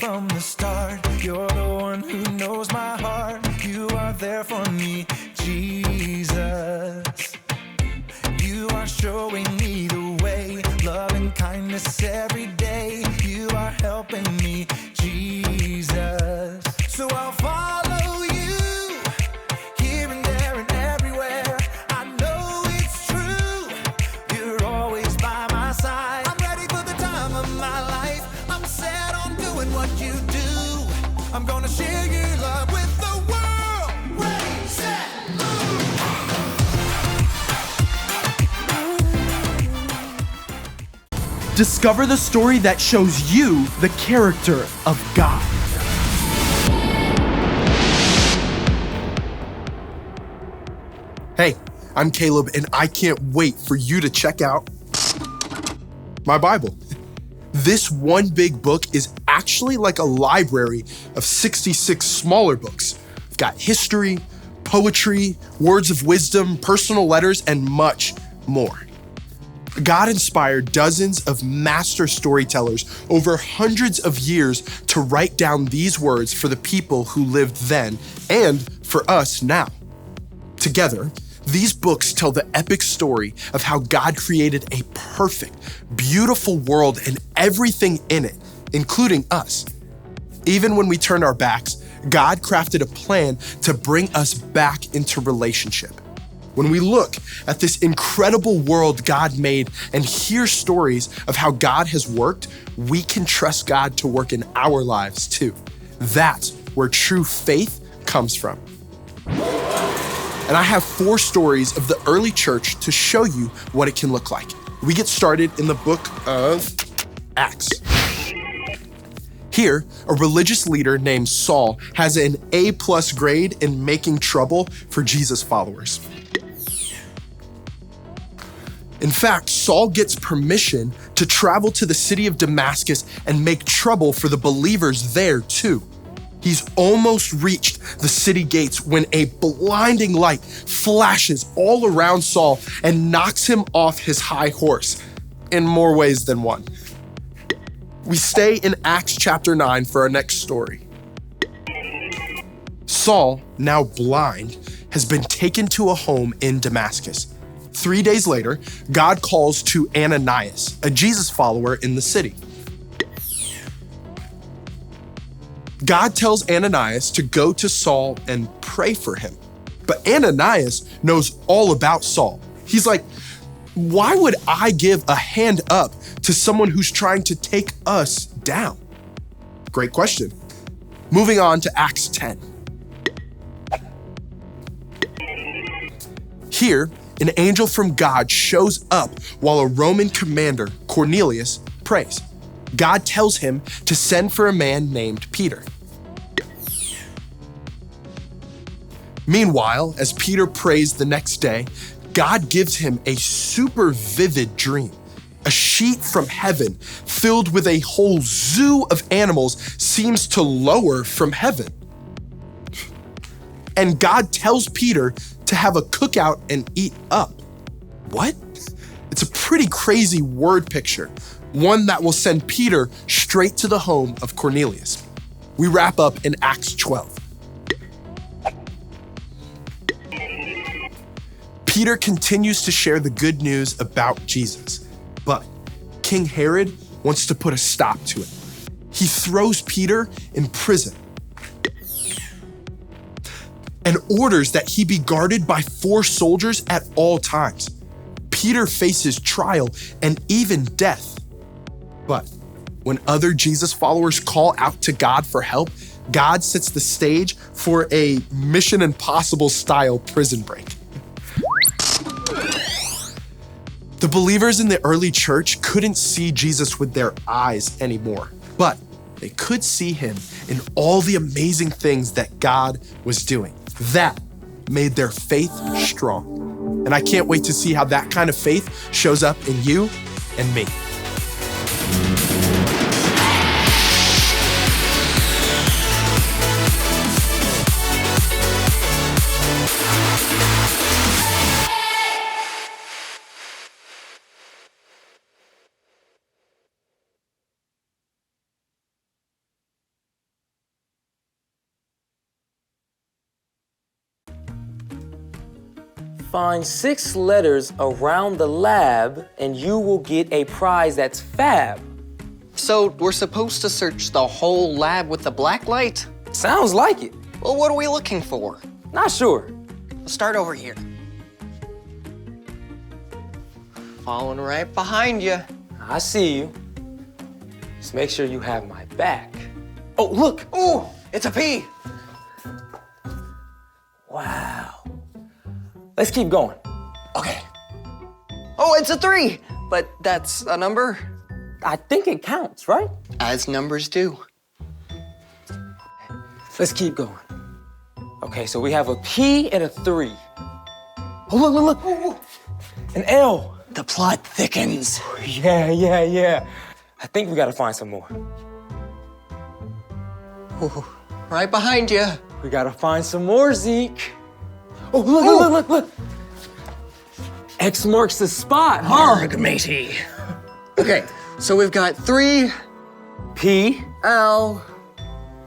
from the start. You're the one who knows my heart. You are there for me, Jesus. You are showing me the way, love and kindness every day. You are helping me, Jesus. So I'll follow you, here and there and everywhere. I know it's true, you're always by my side. I'm ready for the time of my life. I'm set on doing what you do. I'm gonna share your love with the world. Ready, set, move. Discover the story that shows you the character of God. Hey, I'm Caleb, and I can't wait for you to check out my Bible. This one big book is actually like a library of 66 smaller books. We've got history, poetry, words of wisdom, personal letters, and much more. God inspired dozens of master storytellers over hundreds of years to write down these words for the people who lived then and for us now. Together, these books tell the epic story of how God created a perfect, beautiful world and everything in it, including us. Even when we turned our backs, God crafted a plan to bring us back into relationship. When we look at this incredible world God made and hear stories of how God has worked, we can trust God to work in our lives too. That's where true faith comes from. And I have 4 stories of the early church to show you what it can look like. We get started in the book of Acts. Here, a religious leader named Saul has an A+ grade in making trouble for Jesus followers. In fact, Saul gets permission to travel to the city of Damascus and make trouble for the believers there too. He's almost reached the city gates when a blinding light flashes all around Saul and knocks him off his high horse, in more ways than one. We stay in Acts chapter 9 for our next story. Saul, now blind, has been taken to a home in Damascus. 3 days later, God calls to Ananias, a Jesus follower in the city. God tells Ananias to go to Saul and pray for him. But Ananias knows all about Saul. He's like, why would I give a hand up to someone who's trying to take us down? Great question. Moving on to Acts 10. Here, an angel from God shows up while a Roman commander, Cornelius, prays. God tells him to send for a man named Peter. Meanwhile, as Peter prays the next day, God gives him a super vivid dream. A sheet from heaven filled with a whole zoo of animals seems to lower from heaven. And God tells Peter to have a cookout and eat up. What? It's a pretty crazy word picture, one that will send Peter straight to the home of Cornelius. We wrap up in Acts 12. Peter continues to share the good news about Jesus, but King Herod wants to put a stop to it. He throws Peter in prison and orders that he be guarded by 4 soldiers at all times. Peter faces trial and even death. But when other Jesus followers call out to God for help, God sets the stage for a Mission Impossible style prison break. The believers in the early church couldn't see Jesus with their eyes anymore, but they could see him in all the amazing things that God was doing. That made their faith strong. And I can't wait to see how that kind of faith shows up in you and me. find 6 letters around the lab and you will get a prize that's fab. So we're supposed to search the whole lab with the black light? Sounds like it. Well, what are we looking for? Not sure. Let's start over here. Following right behind you. I see you. Just make sure you have my back. Oh, look! Ooh, it's a P. Wow. Let's keep going. Okay. Oh, it's a 3, but that's a number. I think it counts, right? As numbers do. Let's keep going. Okay, so we have a P and a 3. Oh, look. Ooh. An L. The plot thickens. Yeah. I think we gotta find some more. Ooh, right behind you. We gotta find some more, Zeke. Oh, look. X marks the spot. Arg, matey. Okay, so we've got 3, P, L.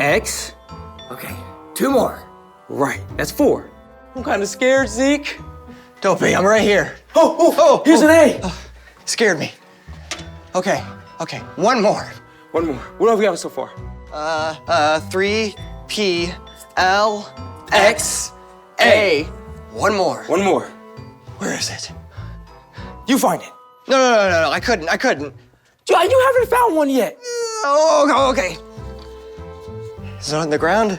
X. Okay, 2 more. Right, that's 4. I'm kind of scared, Zeke. Don't be, I'm right here. Oh, here's an A. Scared me. Okay, 1 more. One more. What have we got so far? 3, P, L, X, A. 1 more. One more. Where is it? You find it. No, I couldn't. You haven't found one yet. Oh, okay. Is it on the ground?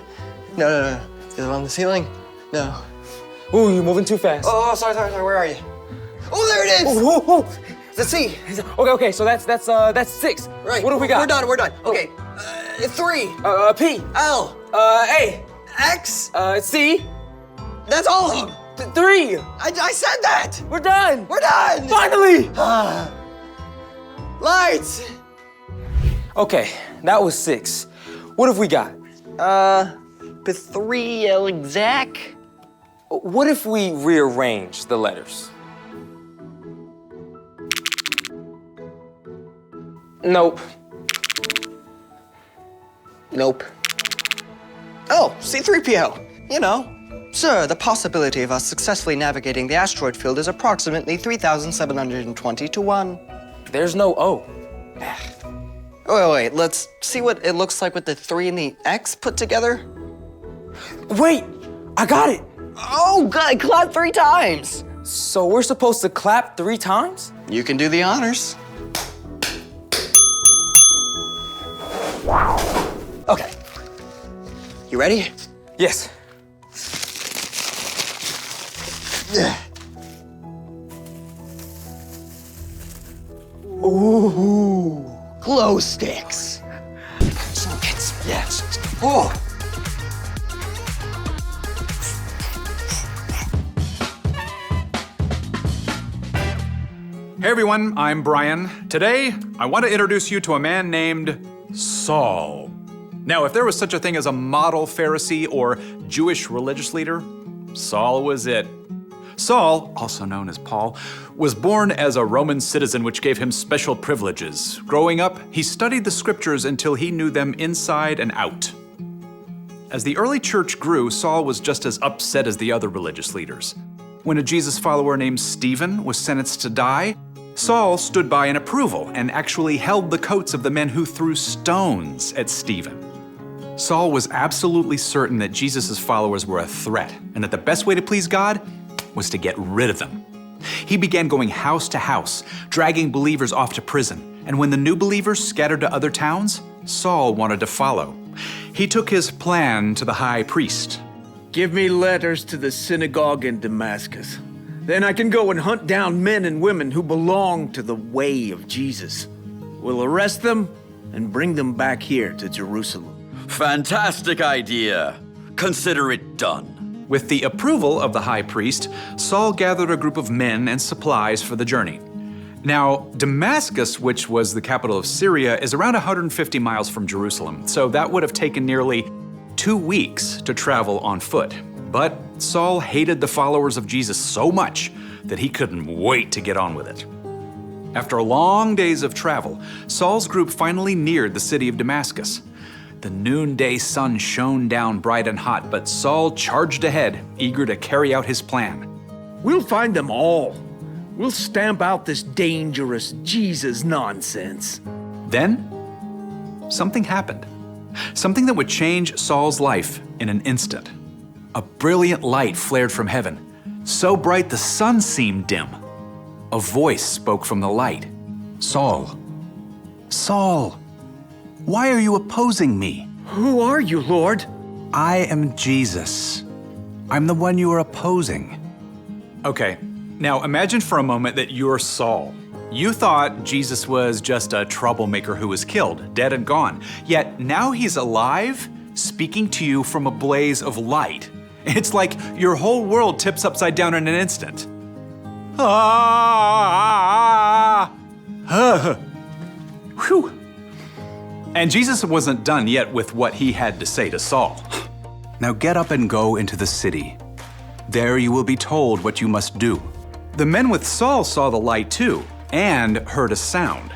No. Is it on the ceiling? No. Ooh, you're moving too fast. Oh, sorry, where are you? Oh, there it is! Whoa. The C. Okay, so that's 6. Right. What have we got? We're done. Okay. 3. P. L. A. X. C. That's all of them. 3. I said that. We're done. We're done. Finally. Lights. Okay, that was 6. What have we got? The 3 exact. What if we rearrange the letters? Nope. Oh, C-3PO. You know. Sir, the possibility of us successfully navigating the asteroid field is approximately 3,720 to 1. There's no O. Wait, let's see what it looks like with the 3 and the X put together. Wait, I got it. Oh, good, clap 3 times. So we're supposed to clap 3 times? You can do the honors. Okay. You ready? Yes. Ooh, glow sticks. Yes. Oh. Hey everyone, I'm Brian. Today, I want to introduce you to a man named Saul. Now, if there was such a thing as a model Pharisee or Jewish religious leader, Saul was it. Saul, also known as Paul, was born as a Roman citizen, which gave him special privileges. Growing up, he studied the scriptures until he knew them inside and out. As the early church grew, Saul was just as upset as the other religious leaders. When a Jesus follower named Stephen was sentenced to die, Saul stood by in approval and actually held the coats of the men who threw stones at Stephen. Saul was absolutely certain that Jesus' followers were a threat and that the best way to please God was to get rid of them. He began going house to house, dragging believers off to prison, and when the new believers scattered to other towns, Saul wanted to follow. He took his plan to the high priest. Give me letters to the synagogue in Damascus. Then I can go and hunt down men and women who belong to the way of Jesus. We'll arrest them and bring them back here to Jerusalem. Fantastic idea. Consider it done. With the approval of the high priest, Saul gathered a group of men and supplies for the journey. Now, Damascus, which was the capital of Syria, is around 150 miles from Jerusalem, so that would have taken nearly 2 weeks to travel on foot. But Saul hated the followers of Jesus so much that he couldn't wait to get on with it. After long days of travel, Saul's group finally neared the city of Damascus. The noonday sun shone down bright and hot, but Saul charged ahead, eager to carry out his plan. We'll find them all. We'll stamp out this dangerous Jesus nonsense. Then, something happened. Something that would change Saul's life in an instant. A brilliant light flared from heaven, so bright the sun seemed dim. A voice spoke from the light. Saul, Saul, why are you opposing me? Who are you, Lord? I am Jesus. I'm the one you are opposing. Okay, now imagine for a moment that you're Saul. You thought Jesus was just a troublemaker who was killed, dead and gone. Yet now he's alive, speaking to you from a blaze of light. It's like your whole world tips upside down in an instant. Whew. And Jesus wasn't done yet with what he had to say to Saul. Now get up and go into the city. There you will be told what you must do. The men with Saul saw the light too, and heard a sound.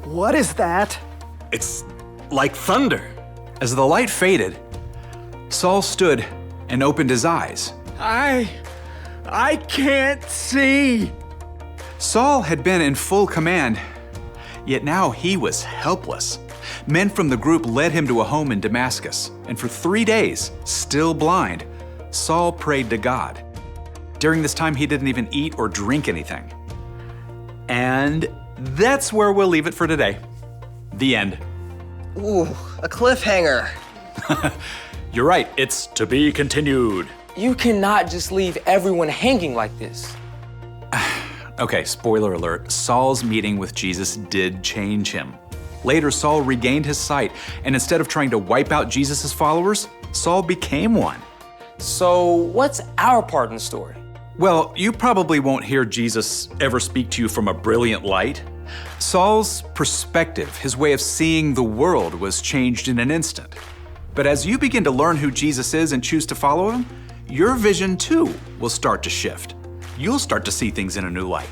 What is that? It's like thunder. As the light faded, Saul stood and opened his eyes. I can't see. Saul had been in full command, yet now he was helpless. Men from the group led him to a home in Damascus, and for 3 days, still blind, Saul prayed to God. During this time, he didn't even eat or drink anything. And that's where we'll leave it for today. The end. Ooh, a cliffhanger. You're right, it's to be continued. You cannot just leave everyone hanging like this. Okay, spoiler alert, Saul's meeting with Jesus did change him. Later, Saul regained his sight, and instead of trying to wipe out Jesus' followers, Saul became one. So what's our part in the story? Well, you probably won't hear Jesus ever speak to you from a brilliant light. Saul's perspective, his way of seeing the world, was changed in an instant. But as you begin to learn who Jesus is and choose to follow him, your vision too will start to shift. You'll start to see things in a new light.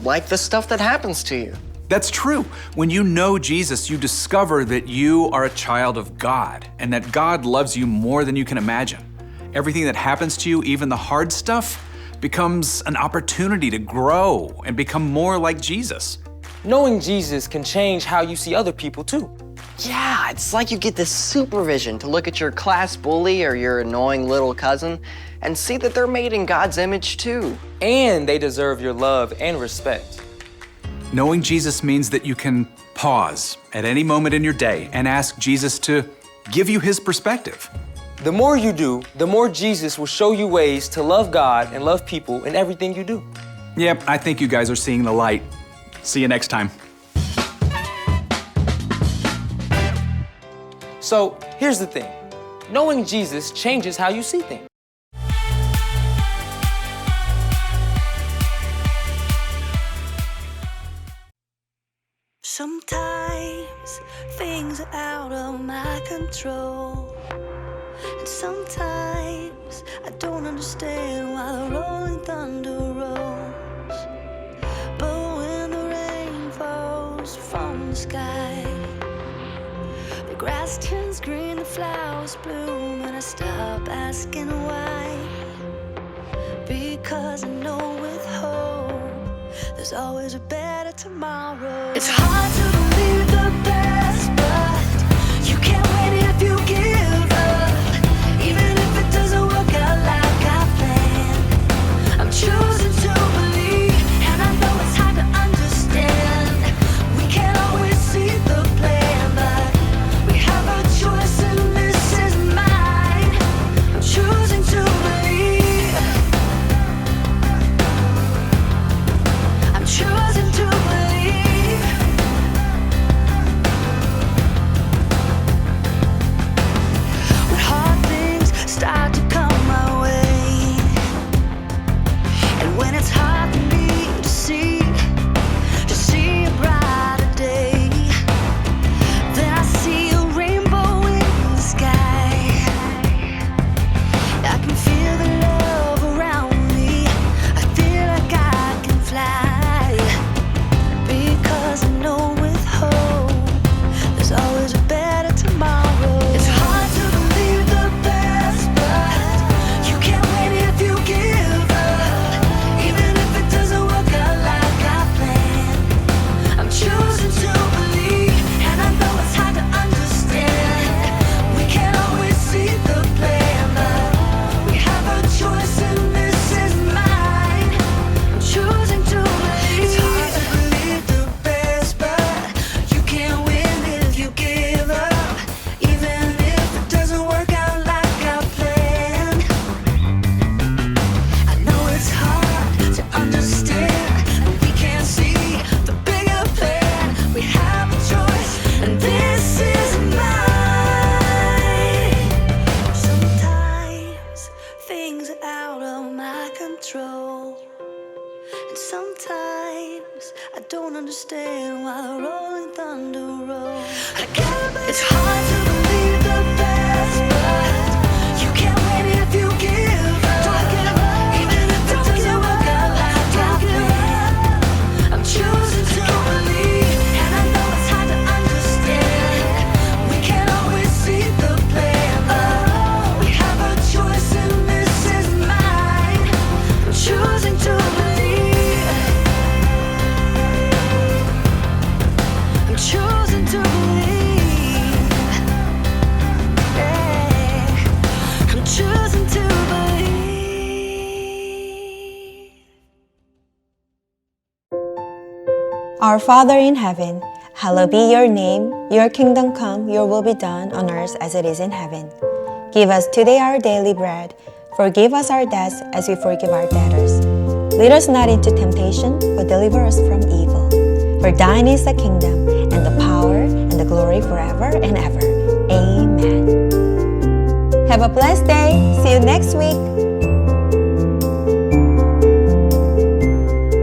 Like the stuff that happens to you. That's true. When you know Jesus, you discover that you are a child of God and that God loves you more than you can imagine. Everything that happens to you, even the hard stuff, becomes an opportunity to grow and become more like Jesus. Knowing Jesus can change how you see other people too. Yeah, it's like you get this supervision to look at your class bully or your annoying little cousin and see that they're made in God's image too. And they deserve your love and respect. Knowing Jesus means that you can pause at any moment in your day and ask Jesus to give you his perspective. The more you do, the more Jesus will show you ways to love God and love people in everything you do. Yep, I think you guys are seeing the light. See you next time. So here's the thing. Knowing Jesus changes how you see things. Sometimes things are out of my control. And sometimes I don't understand why the rolling thunder rolls. But when the rain falls from the sky, the grass turns green, the flowers bloom, and I stop asking why. Because I know with hope there's always a better tomorrow. It's hard to believe the best, but you can't win if you give up. Even if it doesn't work out like I planned, I'm choosing to believe, and I know it's hard to understand. We can't always see the plan, but we have a choice and this is mine. I'm choosing to believe. I'm choosing to believe. When hard things start to come my way, and when it's hard for me to see a brighter day, then I see a rainbow in the sky. I can feel the love around me. I feel like I can fly, because I know with hope there's always a better tomorrow. It's hard to believe the best, but you can't win if you give up. control. And sometimes I don't understand why the rolling thunder rolls. It's hard to believe the best, but you can't win if you give up. Don't give up, even if it doesn't work out like I planned. I'm choosing to believe, and I know it's hard to understand. We can't always see the plan, but we have a choice, and this is mine. I'm choosing to believe. I'm choosing to believe. Yeah. I'm choosing to believe. Our Father in heaven, hallowed be your name. Your kingdom come, your will be done on earth as it is in heaven. Give us today our daily bread. Forgive us our debts as we forgive our debtors. Lead us not into temptation, but deliver us from evil. For thine is the kingdom, and the power, and the glory forever and ever. Amen. Have a blessed day. See you next week.